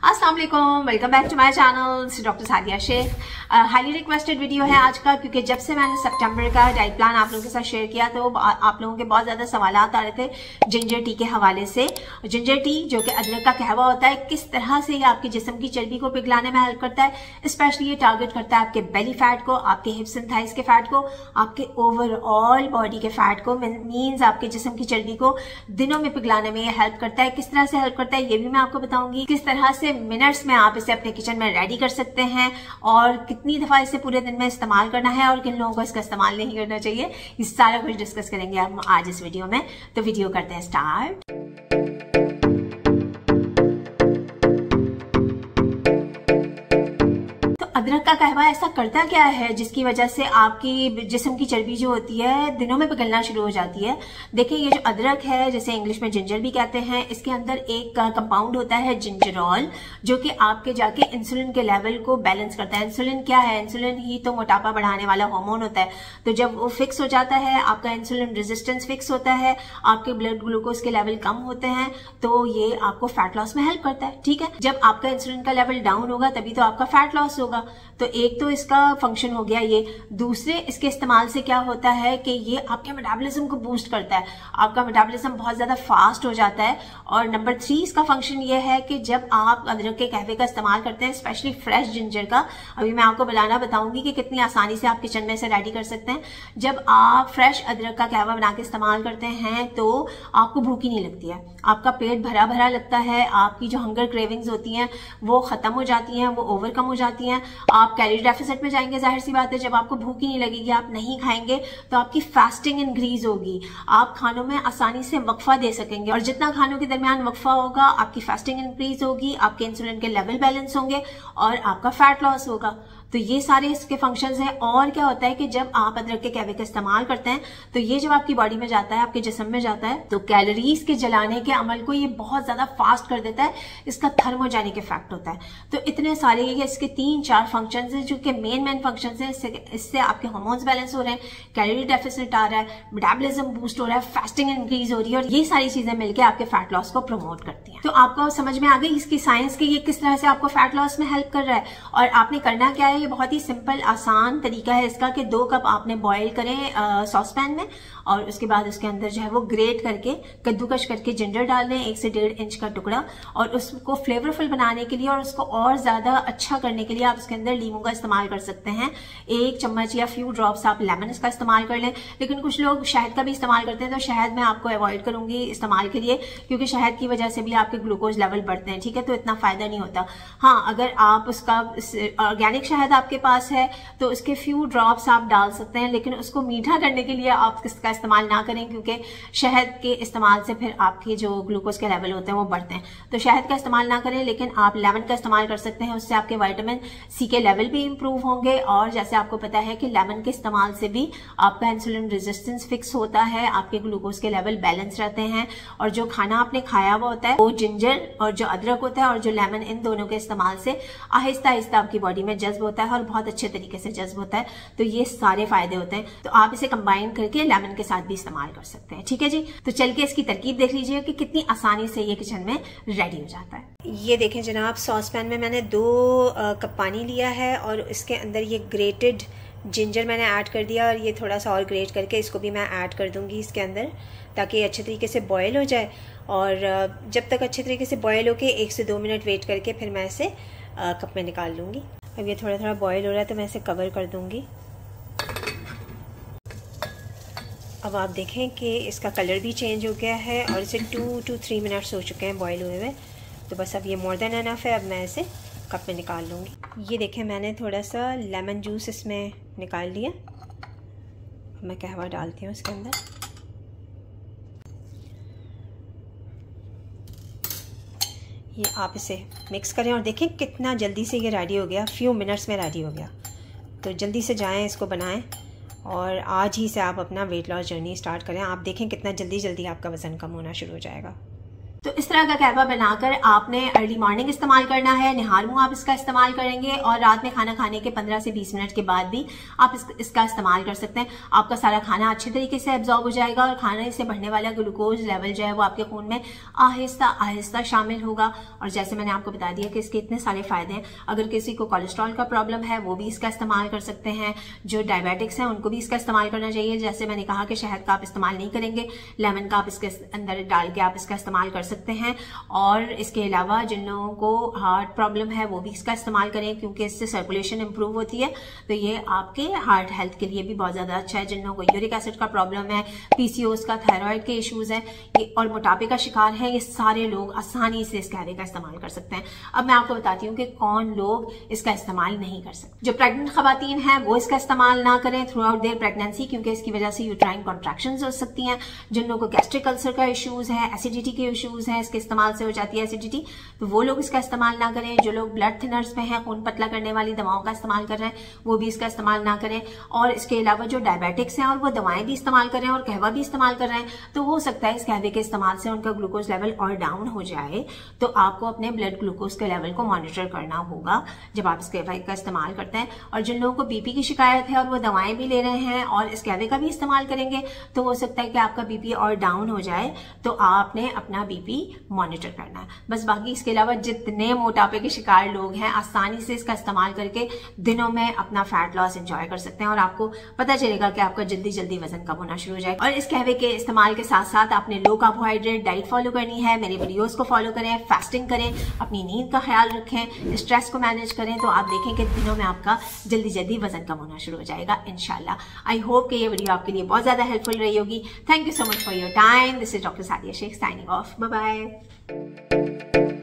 अस्सलाम वालेकुम, welcome back to my channel doctor Sadia Shaikh. Highly requested video है आज का, क्योंकि जब से मैंने सितंबर का डाइट प्लान आप लोगों के साथ शेयर किया तो आप लोगों के बहुत ज्यादा सवाल आ रहे थे जिंजर टी के हवाले से। जिंजर टी जो कि अदरक का कहवा होता है, किस तरह से ये आपके जिस्म की चर्बी को पिघलाने में हेल्प करता है। स्पेशली ये टारगेट करता है आपके बेली फैट को, आपके हिप्स एंड थाइस के फैट को, आपके ओवरऑल बॉडी के फैट को, मीन्स आपके जिस्म की चर्बी को दिनों में पिघलाने में ये हेल्प करता है। किस तरह से हेल्प करता है ये भी मैं आपको बताऊंगी। किस तरह से मिनट्स में आप इसे अपने किचन में रेडी कर सकते हैं और कितनी दफा इसे पूरे दिन में इस्तेमाल करना है और किन लोगों को इसका इस्तेमाल नहीं करना चाहिए, ये सारा कुछ डिस्कस करेंगे हम आज इस वीडियो में। तो वीडियो करते हैं स्टार्ट। अदरक का कहवा ऐसा करता क्या है जिसकी वजह से आपकी जिस्म की चर्बी जो होती है दिनों में पिघलना शुरू हो जाती है। देखिए, ये जो अदरक है, जैसे इंग्लिश में जिंजर भी कहते हैं, इसके अंदर एक कंपाउंड होता है जिंजरॉल, जो कि आपके जाके इंसुलिन के लेवल को बैलेंस करता है। इंसुलिन क्या है? इंसुलिन ही तो मोटापा बढ़ाने वाला हार्मोन होता है। तो जब वो फिक्स हो जाता है, आपका इंसुलिन रेजिस्टेंस फिक्स होता है, आपके ब्लड ग्लूकोज के लेवल कम होते हैं, तो ये आपको फैट लॉस में हेल्प करता है। ठीक है, जब आपका इंसुलिन का लेवल डाउन होगा तभी तो आपका फैट लॉस होगा। तो एक तो इसका फंक्शन हो गया ये। दूसरे, इसके इस्तेमाल से क्या होता है कि ये आपके मेटाबॉलिज्म को बूस्ट करता है, आपका मेटाबॉलिज्म बहुत ज्यादा फास्ट हो जाता है। और नंबर 3 इसका फंक्शन ये है कि जब आप अदरक के कहवे का इस्तेमाल करते हैं, स्पेशली फ्रेश जिंजर का, अभी मैं आपको बताऊंगी कि कितनी आसानी से आप किचन में इसे रेडी कर सकते हैं। जब आप फ्रेश अदरक का कहवा बना के इस्तेमाल करते हैं तो आपको भूख ही नहीं लगती है, आपका पेट भरा भरा लगता है, आपकी जो हंगर क्रेविंग्स होती हैं वो खत्म हो जाती हैं, वो ओवरकम हो जाती हैं। आप कैलोरी डेफिसिट में जाएंगे, जाहिर सी बात है। जब आपको भूख ही नहीं लगेगी, आप नहीं खाएंगे, तो आपकी फास्टिंग इंक्रीज होगी, आप खानों में आसानी से वक्फा दे सकेंगे, और जितना खानों के दरमियान वक्फा होगा आपकी फास्टिंग इंक्रीज होगी, आपके इंसुलिन के लेवल बैलेंस होंगे और आपका फैट लॉस होगा। तो ये सारे इसके फंक्शंस हैं। और क्या होता है कि जब आप अदरक के कहवे का इस्तेमाल करते हैं तो ये जब आपकी बॉडी में जाता है, आपके जिस्म में जाता है, तो कैलोरीज के जलाने के अमल को ये बहुत ज्यादा फास्ट कर देता है। इसका थर्मोजेनिक इफेक्ट होता है। तो इतने सारे ये इसके 3-4 फंक्शंस हैं जो कि मेन फंक्शंस हैं। इससे आपके हार्मोन्स बैलेंस हो रहे हैं, कैलोरी डेफिसिट आ रहा है, मेटाबॉलिज्म बूस्ट हो रहा है, फास्टिंग इंक्रीज हो रही है, और ये सारी चीजें मिलकर आपके फैट लॉस को प्रमोट करती हैं। तो आपको समझ में आ गई इसकी साइंस की, ये किस तरह से आपको फैट लॉस में हेल्प कर रहा है। और आपने करना क्या है, ये बहुत ही सिंपल आसान तरीका है इसका, कि 2 कप आपने बॉईल करें सॉस पैन में, और उसके बाद उसके अंदर जो है वो ग्रेट करके, कद्दूकश करके जिंजर डाल दें, 1 से 1.5 इंच का टुकड़ा। और उसको फ्लेवरफुल बनाने के लिए और उसको और ज्यादा अच्छा करने के लिए आप उसके अंदर लीमू का इस्तेमाल कर सकते हैं। 1 चम्मच या फ्यू ड्रॉप्स आप लेमन का इस्तेमाल कर लें। लेकिन कुछ लोग शहद का भी इस्तेमाल करते हैं, तो शहद मैं आपको अवॉइड करूंगी इस्तेमाल के लिए, क्योंकि शहद की वजह से भी आपके ग्लूकोज लेवल बढ़ते हैं। ठीक है, तो इतना फायदा नहीं होता। हाँ, अगर आप उसका ऑर्गेनिक शहद आपके पास है तो उसके फ्यू ड्रॉप्स आप डाल सकते हैं, लेकिन उसको मीठा करने के लिए आप इसका इस्तेमाल ना करें, क्योंकि शहद के इस्तेमाल से फिर आपके जो ग्लूकोज के लेवल होते हैं वो बढ़ते हैं। तो शहद का इस्तेमाल ना करें, लेकिन आप लेमन का इस्तेमाल कर सकते हैं। उससे आपके विटामिन सी के लेवल भी इंप्रूव होंगे, और जैसे आपको पता है कि लेमन के इस्तेमाल से भी आपका इंसुलिन रेजिस्टेंस फिक्स होता है, आपके ग्लूकोज के लेवल बैलेंस रहते हैं, और जो खाना आपने खाया हुआ होता है वो जिंजर और जो अदरक होता है और जो लेमन, इन दोनों के इस्तेमाल से आहिस्ता आहिस्ता आपकी बॉडी में जज्ब होता है और बहुत अच्छे तरीके से जज्ब होता है। तो ये सारे फायदे होते हैं। तो आप इसे कंबाइन करके लेमन के साथ भी इस्तेमाल कर सकते हैं। ठीक है जी, तो चल के इसकी तरकीब देख लीजिए कि कितनी आसानी से ये किचन में रेडी हो जाता है। ये देखें जनाब, सॉस पैन में मैंने 2 कप पानी लिया है और इसके अंदर ये ग्रेटेड जिंजर मैंने ऐड कर दिया, और ये थोड़ा सा और ग्रेट करके इसको भी मैं ऐड कर दूंगी इसके अंदर, ताकि ये अच्छे तरीके से बॉयल हो जाए। और जब तक अच्छे तरीके से बॉयल होके 1 से 2 मिनट वेट करके फिर मैं इसे कप में निकाल लूँगी। अब ये थोड़ा थोड़ा बॉयल हो रहा है तो मैं इसे कवर कर दूँगी। अब आप देखें कि इसका कलर भी चेंज हो गया है और इसे 2 to 3 मिनट्स हो चुके हैं बॉयल हुए हुए। तो बस अब ये मोर देन एनफ है। अब मैं इसे कप में निकाल लूँगी। ये देखें, मैंने थोड़ा सा लेमन जूस इसमें निकाल लिया। मैं कहवा डालती हूँ इसके अंदर। ये आप इसे मिक्स करें और देखें कितना जल्दी से ये रेडी हो गया, फ्यू मिनट्स में रेडी हो गया। तो जल्दी से जाएं, इसको बनाएं और आज ही से आप अपना वेट लॉस जर्नी स्टार्ट करें। आप देखें कितना जल्दी आपका वज़न कम होना शुरू हो जाएगा। तो इस तरह का कहवा बनाकर आपने अर्ली मॉर्निंग इस्तेमाल करना है, निहार मुंह आप इसका इस्तेमाल करेंगे और रात में खाना खाने के 15 से 20 मिनट के बाद भी आप इसका इस्तेमाल कर सकते हैं। आपका सारा खाना अच्छे तरीके से एब्जॉर्ब हो जाएगा और खाने से बढ़ने वाला ग्लूकोज लेवल जो है वो आपके खून में आहिस्ता आहिस्ता शामिल होगा। और जैसे मैंने आपको बता दिया कि इसके इतने सारे फायदे हैं। अगर किसी को कोलेस्ट्रॉल का प्रॉब्लम है वो भी इसका इस्तेमाल कर सकते हैं, जो डायबिटिक्स हैं उनको भी इसका इस्तेमाल करना चाहिए। जैसे मैंने कहा कि शहद का आप इस्तेमाल नहीं करेंगे, लेमन का आप इसके अंदर डाल के आप इसका इस्तेमाल कर सकते हैं। और इसके अलावा जिन लोगों को हार्ट प्रॉब्लम है वो भी इसका इस्तेमाल करें, क्योंकि इससे सर्कुलेशन इंप्रूव होती है, तो ये आपके हार्ट हेल्थ के लिए भी बहुत ज्यादा अच्छा है। जिन लोगों को यूरिक एसिड का प्रॉब्लम है, पीसीओएस का, थायराइड के इश्यूज हैं और मोटापे का शिकार है, ये सारे लोग आसानी से इस कहवे का इस्तेमाल कर सकते हैं। अब मैं आपको बताती हूँ कि कौन लोग इसका इस्तेमाल नहीं कर सकते। जो प्रेग्नेंट खवातीन हैं वो इसका इस्तेमाल ना करें थ्रू आउट देयर प्रेगनेंसी, क्योंकि इसकी वजह से यूट्राइन कॉन्ट्रैक्शंस हो सकती हैं। जिन लोगों को गैस्ट्रिक अल्सर का इश्यूज है, एसिडिटी के इश्यूज हैं, इसके इस्तेमाल से हो जाती है एसिडिटी, तो वो लोग इसका इस्तेमाल ना करें। जो लोग ब्लड थिनर्स में हैं, खून पतला करने वाली दवाओं का इस्तेमाल कर रहे हैं, वो भी इसका इस्तेमाल ना करें। और इसके अलावा जो डायबिटिक्स हैं और वो दवाएं भी इस्तेमाल कर रहे हैं और कहवा भी इस्तेमाल कर रहे हैं, तो हो सकता है इस कहवे के इस्तेमाल से उनका ग्लूकोज लेवल और डाउन हो जाए। तो आपको अपने ब्लड ग्लूकोज के लेवल को मॉनिटर करना होगा जब आप इस कहवे का इस्तेमाल करते हैं। और जिन लोगों को बीपी की शिकायत है और वो दवाएं भी ले रहे हैं और इस कहवे का भी इस्तेमाल करेंगे, तो हो सकता है कि आपका बीपी और डाउन हो जाए, तो आपने अपना बीपी मॉनिटर करना है बस। बाकी इसके अलावा जितने मोटापे के शिकार लोग हैं, आसानी से इसका इस्तेमाल करके दिनों में अपना फैट लॉस एंजॉय कर सकते हैं और आपको पता चलेगा कि आपका जल्दी जल्दी वजन कम होना शुरू हो जाएगा। और इस कहवे के इस्तेमाल के साथ साथ आपने लो कार्बोहाइड्रेट डाइट फॉलो करनी है। मेरे वीडियोस को फॉलो करें, फास्टिंग करें, अपनी नींद का ख्याल रखें, स्ट्रेस को मैनेज करें, तो आप देखें कि दिनों में आपका जल्दी जल्दी वजन कम होना शुरू हो जाएगा इंशाल्लाह। आई होप कि ये वीडियो आपके लिए बहुत ज्यादा हेल्पफुल रही होगी। Thank you so much for your time. This is doctor Sadia Shaikh signing off. Bye bye.